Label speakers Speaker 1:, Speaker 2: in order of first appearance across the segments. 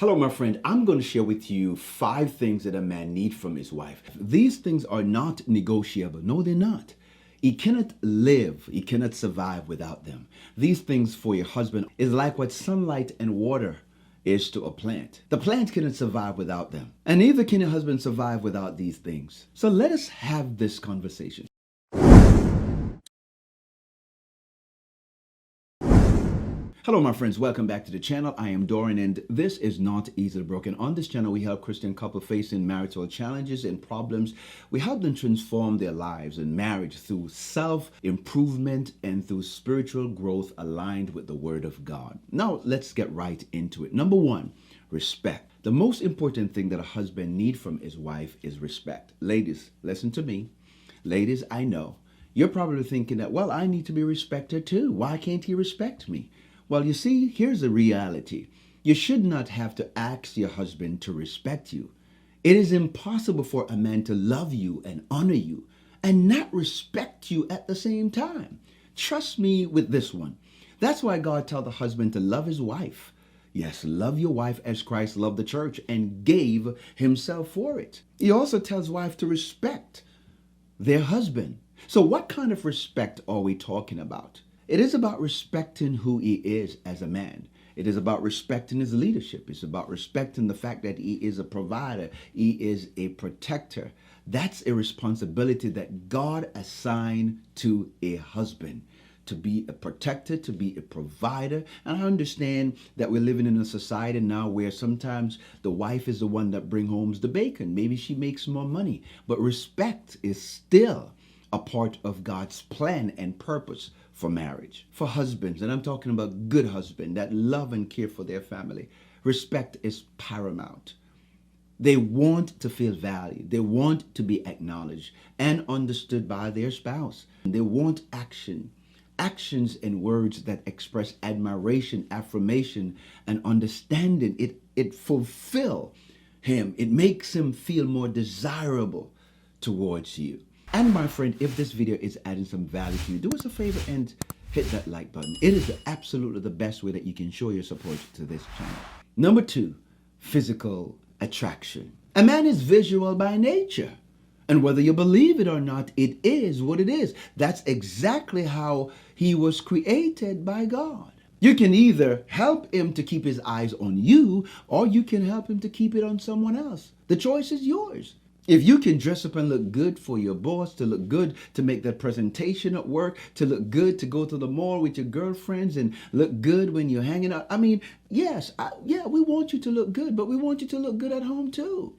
Speaker 1: Hello, my friend. I'm going to share with you 5 things that a man needs from his wife. These things are not negotiable. No, they're not. He cannot live, he cannot survive without them. These things for your husband is like what sunlight and water is to a plant. The plant cannot survive without them. And neither can your husband survive without these things. So let us have this conversation. Hello, my friends. Welcome back to the channel. I am Doran, and this is Not Easily Broken. On this channel, we help Christian couples facing marital challenges and problems. We help them transform their lives and marriage through self-improvement and through spiritual growth aligned with the Word of God. Now, let's get right into it. Number 1, respect. The most important thing that a husband needs from his wife is respect. Ladies, listen to me. Ladies, I know. You're probably thinking that, well, I need to be respected too. Why can't he respect me? Well, you see, here's the reality. You should not have to ask your husband to respect you. It is impossible for a man to love you and honor you and not respect you at the same time. Trust me with this one. That's why God told the husband to love his wife. Yes, love your wife as Christ loved the church and gave himself for it. He also tells wife to respect their husband. So what kind of respect are we talking about? It is about respecting who he is as a man. It is about respecting his leadership. It's about respecting the fact that he is a provider. He is a protector. That's a responsibility that God assigned to a husband, to be a protector, to be a provider. And I understand that we're living in a society now where sometimes the wife is the one that brings home the bacon. Maybe she makes more money. But respect is still a part of God's plan and purpose for marriage. For husbands, and I'm talking about good husbands that love and care for their family, respect is paramount. They want to feel valued. They want to be acknowledged and understood by their spouse. They want actions and words that express admiration, affirmation, and understanding. It fulfills him. It makes him feel more desirable towards you. And my friend, if this video is adding some value to you, do us a favor and hit that like button. It is absolutely the best way that you can show your support to this channel. Number 2, physical attraction. A man is visual by nature. And whether you believe it or not, it is what it is. That's exactly how he was created by God. You can either help him to keep his eyes on you, or you can help him to keep it on someone else. The choice is yours. If you can dress up and look good for your boss, to look good to make that presentation at work, to look good to go to the mall with your girlfriends and look good when you're hanging out. I mean, yes, we want you to look good, but we want you to look good at home too.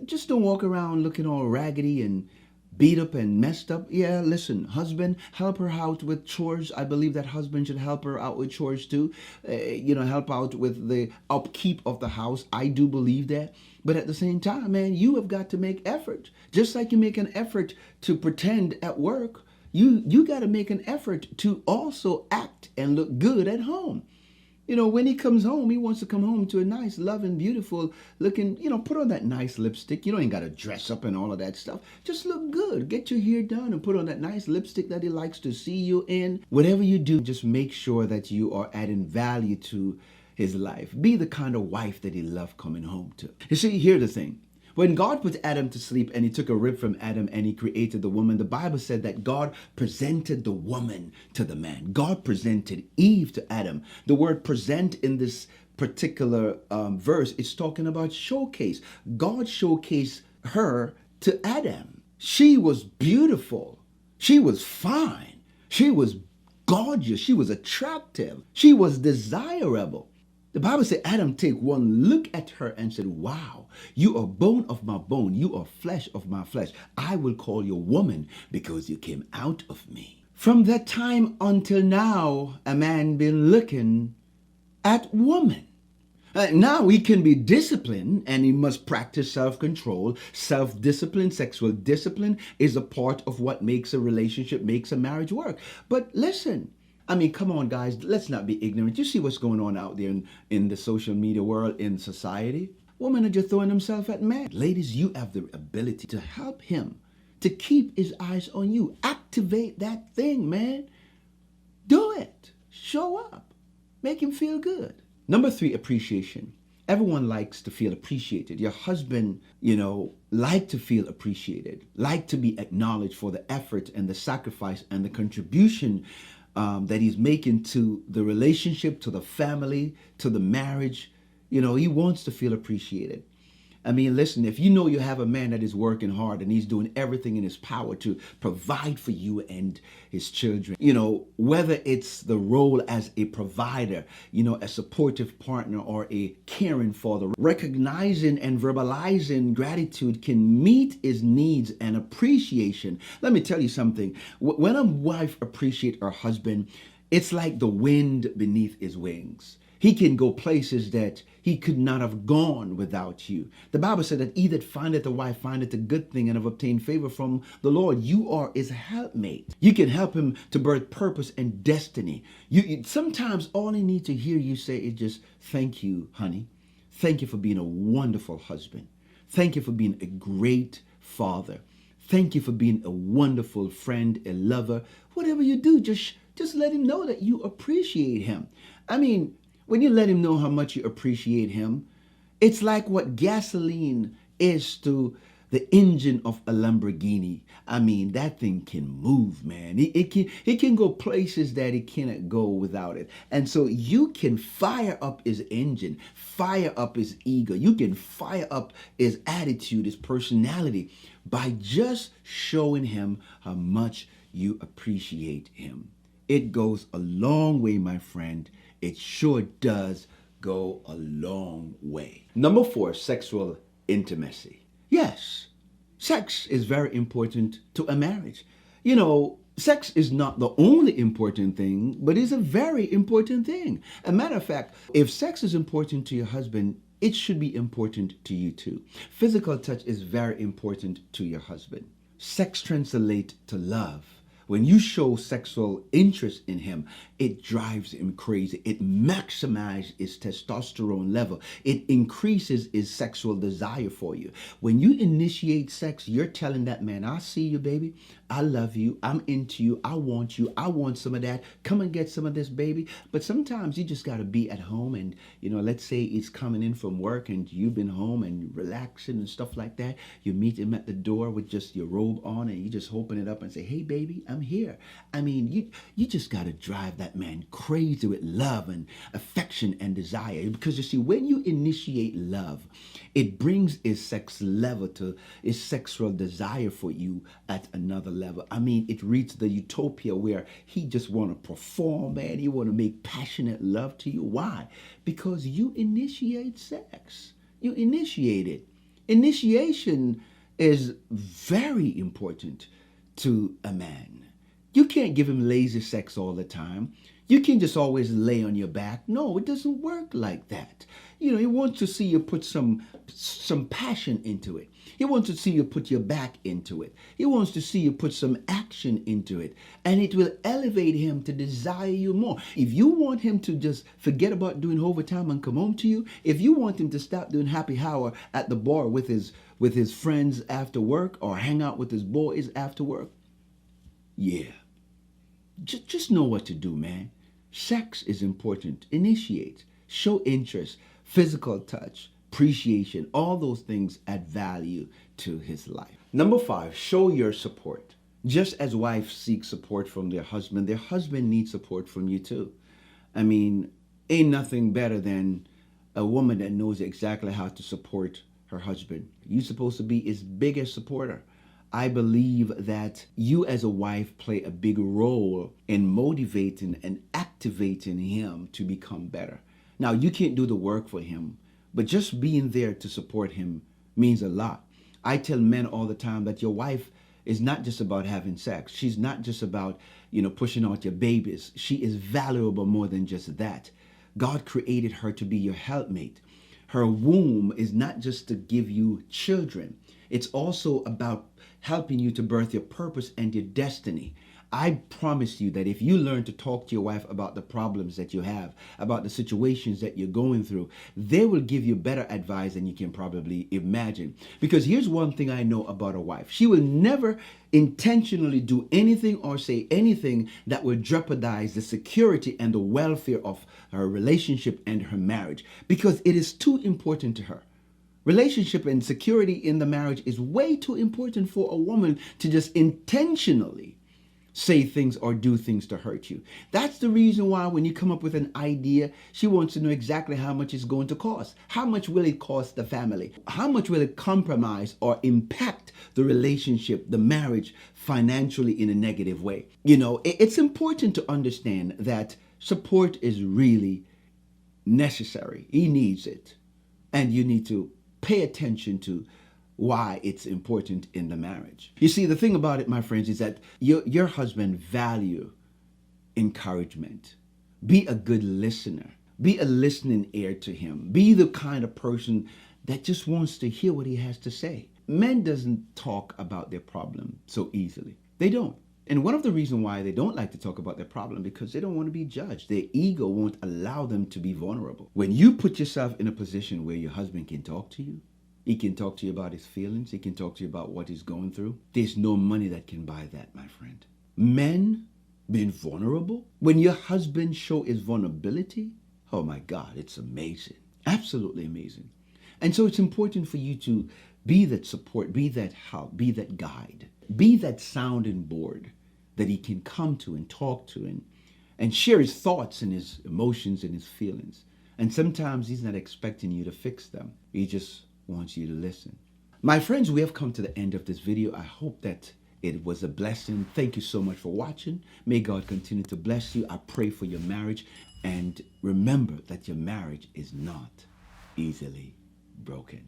Speaker 1: Just don't walk around looking all raggedy and beat up and messed up. Yeah, listen, husband, help her out with chores. I believe that husband should help her out with chores too. Help out with the upkeep of the house. I do believe that. But at the same time, man, you have got to make effort. Just like you make an effort to pretend at work, you got to make an effort to also act and look good at home. When he comes home, he wants to come home to a nice, loving, beautiful looking, put on that nice lipstick. You ain't got to dress up and all of that stuff. Just look good. Get your hair done and put on that nice lipstick that he likes to see you in. Whatever you do, just make sure that you are adding value to his life. Be the kind of wife that he loved coming home to. You see, here's the thing. When God put Adam to sleep and he took a rib from Adam and he created the woman, the Bible said that God presented the woman to the man. God presented Eve to Adam. The word present in this particular verse is talking about showcase. God showcased her to Adam. She was beautiful. She was fine. She was gorgeous. She was attractive. She was desirable. The Bible said Adam take one look at her and said, wow, you are bone of my bone. You are flesh of my flesh. I will call you woman because you came out of me. From that time until now, a man been looking at woman. Now he can be disciplined and he must practice self-control. Self-discipline, sexual discipline is a part of what makes a relationship, makes a marriage work. But listen, I mean, come on, guys, let's not be ignorant. You see what's going on out there in the social media world, in society? Women are just throwing themselves at men. Ladies, you have the ability to help him, to keep his eyes on you. Activate that thing, man. Do it. Show up. Make him feel good. Number 3, appreciation. Everyone likes to feel appreciated. Your husband, like to feel appreciated, like to be acknowledged for the effort and the sacrifice and the contribution that he's making to the relationship, to the family, to the marriage. He wants to feel appreciated. I mean, listen, if you know you have a man that is working hard and he's doing everything in his power to provide for you and his children, whether it's the role as a provider, a supportive partner or a caring father, recognizing and verbalizing gratitude can meet his needs and appreciation. Let me tell you something. When a wife appreciates her husband, it's like the wind beneath his wings. He can go places that he could not have gone without you. The Bible said that he that findeth a wife findeth a good thing and have obtained favor from the Lord. You are his helpmate. You can help him to birth purpose and destiny. Sometimes all he needs to hear you say is just, thank you, honey. Thank you for being a wonderful husband. Thank you for being a great father. Thank you for being a wonderful friend, a lover. Whatever you do, just let him know that you appreciate him. I mean, when you let him know how much you appreciate him, it's like what gasoline is to the engine of a Lamborghini. I mean, that thing can move, man. It can go places that it cannot go without it. And so you can fire up his engine, fire up his ego. You can fire up his attitude, his personality by just showing him how much you appreciate him. It goes a long way, my friend. It sure does go a long way. Number 4, sexual intimacy. Yes, sex is very important to a marriage. Sex is not the only important thing, but it's a very important thing. As a matter of fact, if sex is important to your husband, it should be important to you too. Physical touch is very important to your husband. Sex translates to love. When you show sexual interest in him, it drives him crazy. It maximizes his testosterone level. It increases his sexual desire for you. When you initiate sex, you're telling that man, I see you, baby. I love you. I'm into you. I want you. I want some of that. Come and get some of this, baby. But sometimes you just got to be at home and, let's say he's coming in from work and you've been home and relaxing and stuff like that. You meet him at the door with just your robe on and you just open it up and say, hey, baby, I'm here. I mean, you just got to drive that man crazy with love and affection and desire. Because you see, when you initiate love, it brings his sex level to his sexual desire for you at another level. I mean, it reaches the utopia where he just want to perform, man. He want to make passionate love to you. Why? Because you initiate sex. You initiate it. Initiation is very important to a man. You can't give him lazy sex all the time. You can't just always lay on your back. No, it doesn't work like that. He wants to see you put some passion into it. He wants to see you put your back into it. He wants to see you put some action into it. And it will elevate him to desire you more. If you want him to just forget about doing overtime and come home to you, if you want him to stop doing happy hour at the bar with his friends after work or hang out with his boys after work, yeah. Just know what to do, man. Sex is important. Initiate. Show interest. Physical touch. Appreciation. All those things add value to his life. Number 5, show your support. Just as wives seek support from their husband needs support from you too. I mean, ain't nothing better than a woman that knows exactly how to support her husband. You're supposed to be his biggest supporter. I believe that you as a wife play a big role in motivating and activating him to become better. Now, you can't do the work for him, but just being there to support him means a lot. I tell men all the time that your wife is not just about having sex. She's not just about, pushing out your babies. She is valuable more than just that. God created her to be your helpmate. Her womb is not just to give you children. It's also about helping you to birth your purpose and your destiny. I promise you that if you learn to talk to your wife about the problems that you have, about the situations that you're going through, they will give you better advice than you can probably imagine. Because here's one thing I know about a wife: she will never intentionally do anything or say anything that will jeopardize the security and the welfare of her relationship and her marriage, because it is too important to her. Relationship and security in the marriage is way too important for a woman to just intentionally say things or do things to hurt you. That's the reason why when you come up with an idea, she wants to know exactly how much it's going to cost. How much will it cost the family? How much will it compromise or impact the relationship, the marriage, financially in a negative way? It's important to understand that support is really necessary. He needs it. And you need to pay attention to why it's important in the marriage. You see, the thing about it, my friends, is that your husband value encouragement. Be a good listener. Be a listening ear to him. Be the kind of person that just wants to hear what he has to say. Men doesn't talk about their problem so easily. They don't. And one of the reasons why they don't like to talk about their problem, because they don't want to be judged. Their ego won't allow them to be vulnerable. When you put yourself in a position where your husband can talk to you, he can talk to you about his feelings, he can talk to you about what he's going through, there's no money that can buy that, my friend. Men being vulnerable, when your husband show his vulnerability, oh my God, it's amazing. Absolutely amazing. And so it's important for you to be that support, be that help, be that guide, be that sounding board that he can come to and talk to and share his thoughts and his emotions and his feelings. And sometimes he's not expecting you to fix them. He just wants you to listen. My friends, we have come to the end of this video. I hope that it was a blessing. Thank you so much for watching. May God continue to bless you. I pray for your marriage. And remember that your marriage is not easily broken.